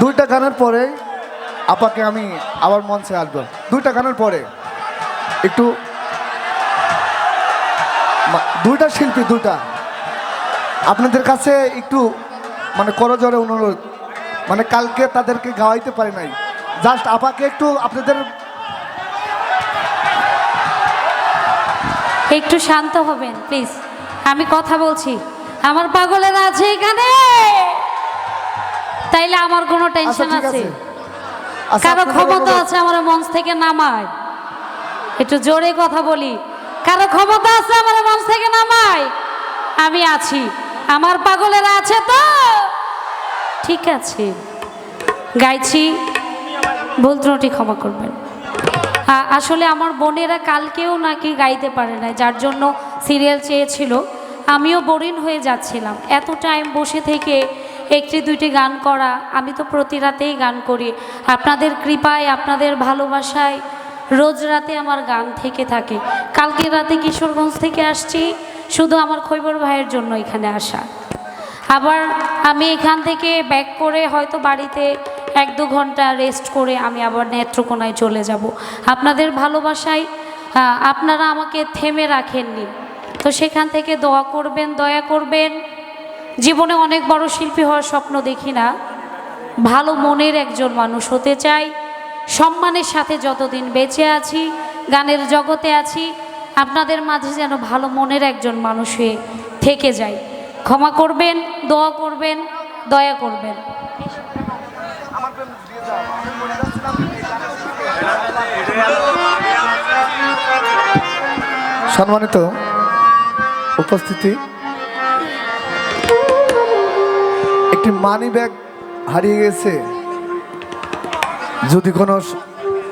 দুইটা গানের পরে আপাকে আমি আবার মঞ্চে আসবো। দুইটা গানের পরে একটু দুইটা শিল্পী দুইটা আপনাদের কাছে একটু মানে করজোরে অনুরোধ, মানে কালকে তাদেরকে গাওয়াইতে পারি নাই, জাস্ট আপাকে একটু আপনাদের একটু শান্ত হবেন প্লিজ। আমি কথা বলছি, আমার পাগলেরা আছে এখানে, তাইলে আমার কোনো টেনশন আছে? কারো ক্ষমতা আছে আমার মঞ্চ থেকে নামায়? একটু জোরে কথা বলি, কারো ক্ষমতা আছে আমার মঞ্চ থেকে নামায়? আমি আছি, আমার পাগলেরা আছে তো? ঠিক আছে, গাইছি, ভুল ত্রুটি ক্ষমা করবেন। আসলে আমার বোনেরা কালকেও নাকি গাইতে পারে না, যার জন্য সিরিয়াল চেয়েছিল। আমিও বোরিং হয়ে যাচ্ছিলাম এত টাইম বসে থেকে একটি দুইটি গান করা। আমি তো প্রতি রাতেই গান করি, আপনাদের কৃপায় আপনাদের ভালোবাসায় রোজ রাতে আমার গান থেকে থাকে। কালকে রাতে কিশোরগঞ্জ থেকে আসছি শুধু আমার খৈবর ভাইয়ের জন্য এখানে আসা। আবার আমি এখান থেকে ব্যাক করে হয়তো বাড়িতে 1-2 ঘন্টা রেস্ট করে আমি আবার নেত্রকোনায় চলে যাব। আপনাদের ভালোবাসায় আপনারা আমাকে থেমে রাখেননি, তো সেখান থেকে দোয়া করবেন, দয়া করবেন। জীবনে অনেক বড় শিল্পী হওয়ার স্বপ্ন দেখি না, ভালো মনের একজন মানুষ হতে চাই। সম্মানের সাথে যতদিন বেঁচে আছি, গানের জগতে আছি, আপনাদের মাঝে যেন ভালো মনের একজন মানুষ হয়ে থেকে যাই। ক্ষমা করবেন, দোয়া করবেন, দয়া করবেন। সম্মানিত উপস্থিতি, একটি মানি ব্যাগ হারিয়ে গেছে। যদি কোনো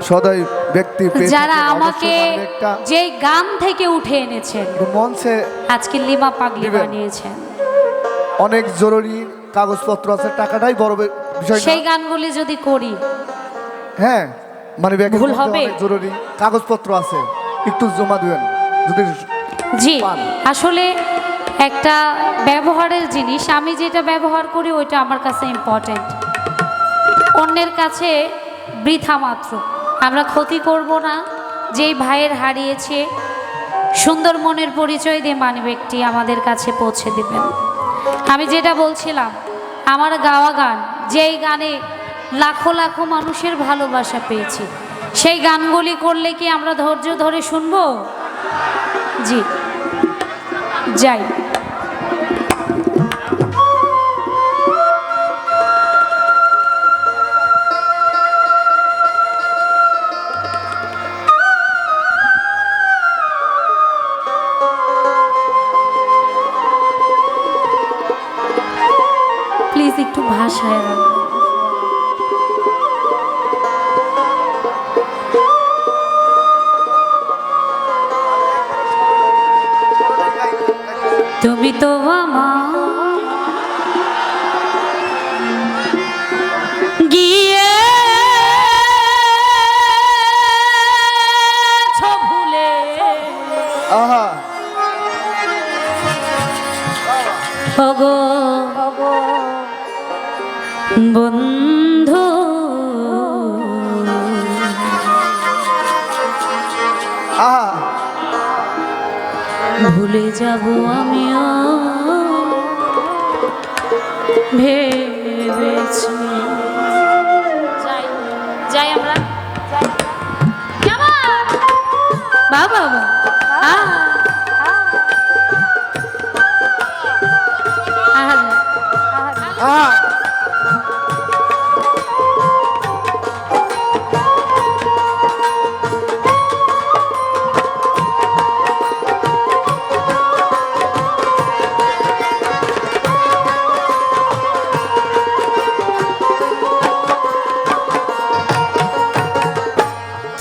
সদয় ব্যক্তি যারা আমাকে যে গান থেকে উঠে এনেছেন, মঞ্চে আজকে লিমা পাগলি বানিয়েছেন, অনেক জরুরি কাগজপত্র আছে, টাকাটাই বড় বিষয় না। সেই গানগুলি যদি করি, হ্যাঁ মানে ভুল হবে। জরুরি কাগজপত্র আছে, একটু জমা দেবেন যদি। জি, আসলে একটা ব্যবহারের জিনিস, আমি যেটা ব্যবহার করি ওইটা আমার কাছে ইম্পর্টেন্ট, অন্যের কাছে বৃথা মাত্র। আমরা ক্ষতি করব না। যেই ভাইয়ের হারিয়েছে, সুন্দর মনের পরিচয় দিয়ে মানিব্যাগটি আমাদের কাছে পৌঁছে দেবেন। আমি যেটা বলছিলাম, আমার গাওয়া গান, যেই গানে লাখো লাখো মানুষের ভালোবাসা পেয়েছি, সেই গানগুলি করলে কি আমরা ধৈর্য ধরে শুনবো? জি, যাই। প্লিজ একটু ভাষায় রাখবেন। তুমি তো আমার গিয়ে ভুলে, আহা ওগো বন্ধু, আহা ভুলে যাব আমিও ভেবেছি। যাই যাই আমরা, কেমন বাবা আহা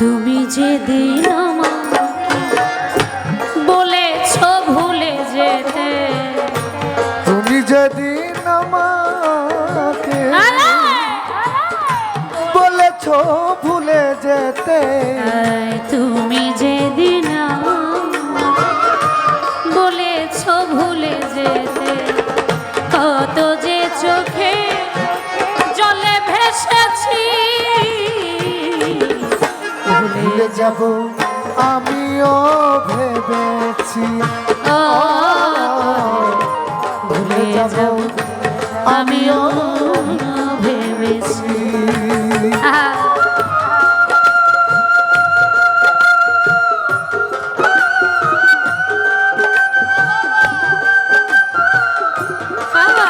তুমি যেদিন আমাকে বলেছ ভুলে যেতে, তুমি যেদিন আমাকে বলেছ ভুলে যেতে, তুমি যেদিন বলেছ ভুলে যেতে, কত যে চোখে জলে ভেসে ভুলে যাব আমিও ভেবেছি ও ভুলে যাব আমিও ভেবেছি। আহা, বাবা,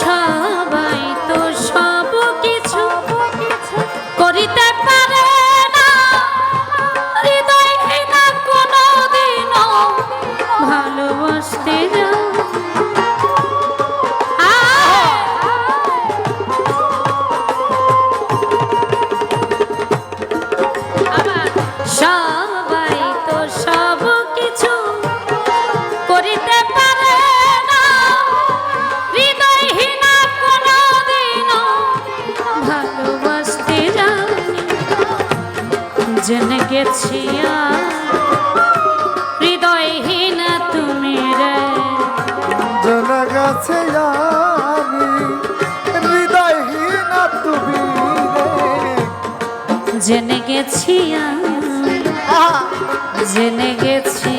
সবাই তো সব কিছু করিতে পারে না, হৃদয়হীনা কোনোদিনও ভালোবাসতে যায়। সবাই তো সব কিছু করিতে পারে না, হৃদয়হীনা কোনোদিনও ভালোবাসতে জানি। জেনে গেছি হৃদয়হীনা তুমি রে, জানা গেছে আমি হৃদয়হীন তুমি রে। জেনে গেছি জেনে গেছি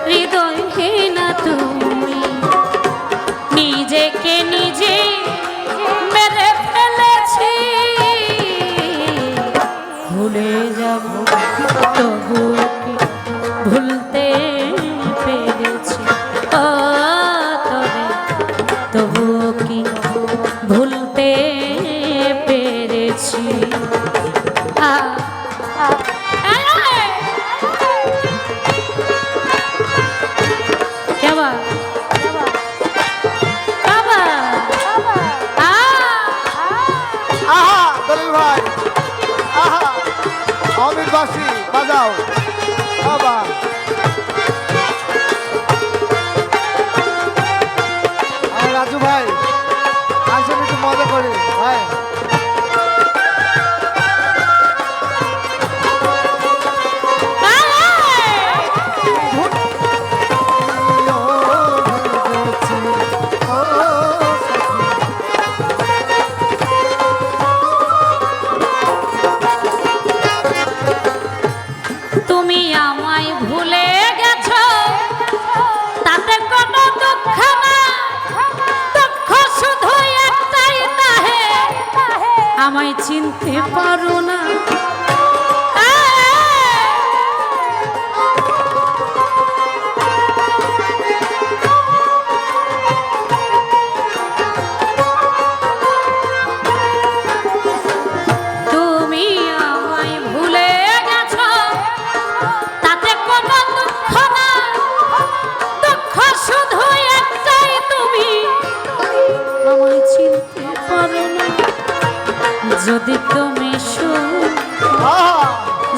হৃদয়হীনা তুমি, নিজেকে নিজে মেরে ফেলেছি। ভুলে যাব তবু কি ভুলতে পেরেছি, ও তবে তবু কি ভুলতে পেরেছি। আহা দলিল ভাই, আহা অমির বাসি বাজাও বাবা। আমার রাজু ভাই আসেন একটু মজা করি ভাই। তুমি আমায় ভুলে গেছো তাতে কোনো দুঃখ না, দুঃখ শুধু একটাই তাহে আমায় চিনতে পারো না। তুমি আমায় ভুলে গেছো তাতে কোনো দুঃখ না, দুঃখ শুধু একটাই তুমি আমায় চিনতে পারো না। যদি তুমি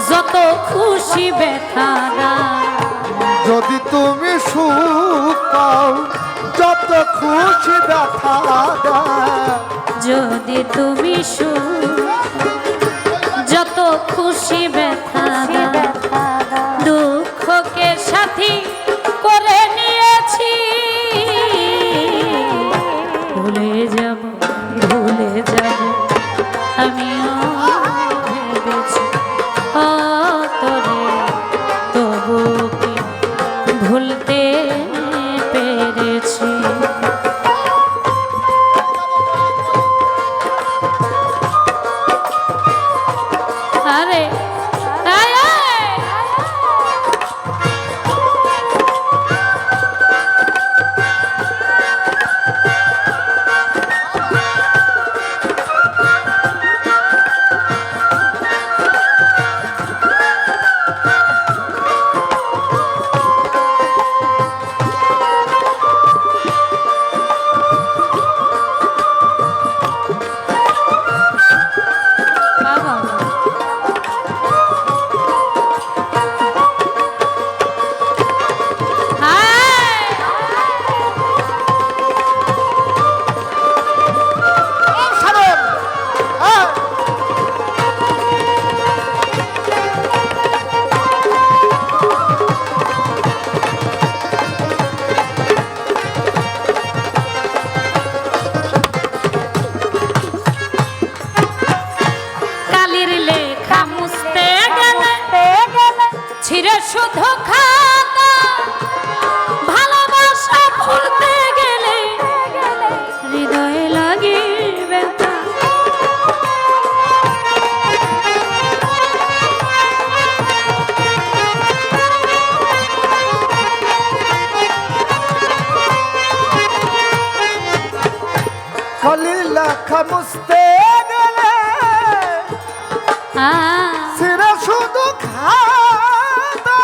যত খুশি ব্যথা দাও, যদি তুমি সুখ পাও যত খুশি ব্যথা দাও, যদি তুমি যত খুশি ব্যথা দাও, দুঃখকে সাথী করে নিয়েছি। ভুলে যাব আমিও ভেবেছি, ও তোরে তবু কি ভুলতে পেরেছি। আরে লেখা মুছতে গেলে সেরা শুধু খাতা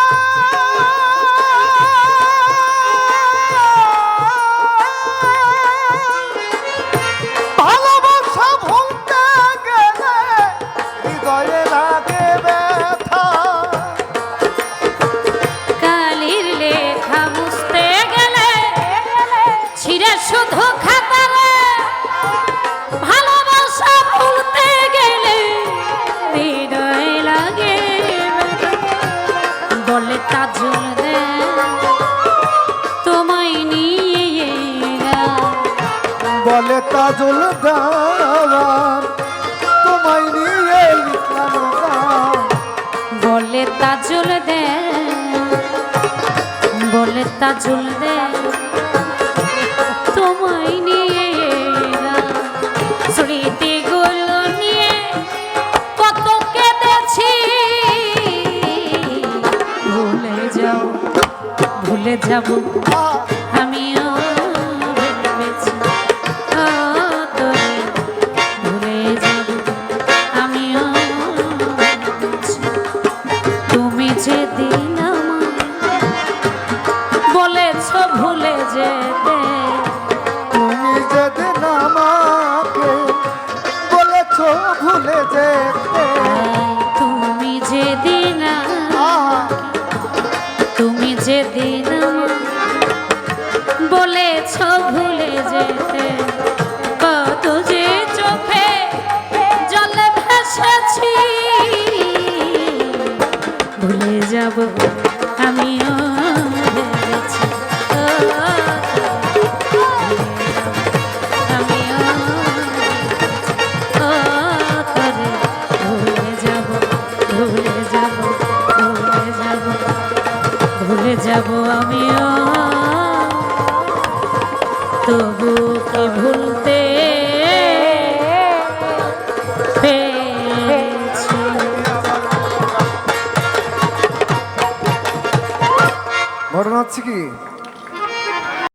ভালোবাসা ভুলতে গেলে হৃদয়ে লাগে ব্যথা কালির লেখা মুছতে গেলে ছিঁড়ে শুধু খাতারে ভালোবাসা ভুলতে গেলে হৃদয় লাগে বলে তাজুল দে তোমায় নিয়ে বলে তাজুল দেওয়ার তোমায় নিয়ে লিখলাম গান। বলে তাজুল দে বলে তাজুল দে তোমায় নিয়ে স্মৃতিগুলো নিয়ে কত কেঁদেছি ভুলে যাও ভুলে যাব আমিও ভেবেছি ও তোরে ভুলে যাব আমিও ভেবেছি তুমি যেদিন আমায় বলেছ ভুলে যেতে তুমি যেদিন আমাকে বলেছ ভুলে যেতে তুমি যেদিন তুমি যেদিন বলেছ ভুলে যেতে কত যে চোখে জলে ভাসেছি ভুলে যাব আমিও ভেবেছি ও, আমিও ও তোরে ভুলে যাব ভুলে যাব ভুলে যাব ভুলে যাব আমিও তবু কি ভুলতে পেরেছি ঘটনা হচ্ছে কি